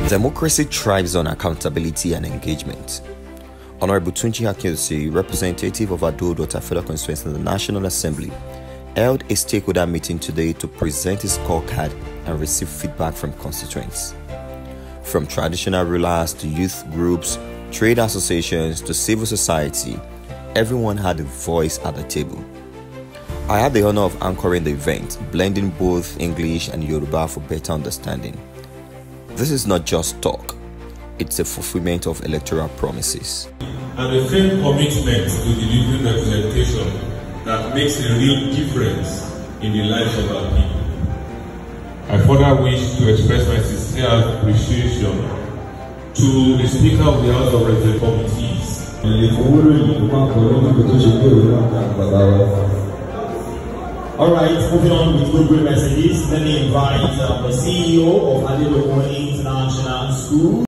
Democracy thrives on accountability and engagement. Honorable Tunji Akintosi, representative of Ado-Ota Federal Constituency in the National Assembly, held a stakeholder meeting today to present his scorecard and receive feedback from constituents. From traditional rulers to youth groups, trade associations to civil society, everyone had a voice at the table. I had the honor of anchoring the event, blending both English and Yoruba for better understanding. This is not just talk, it's a fulfillment of electoral promises. And a firm commitment to delivering representation that makes a real difference in the lives of our people. I further wish to express my sincere appreciation to the Speaker of the House of Representatives. All right, moving on with good messages. Let me invite the CEO of Ado-Ota International School.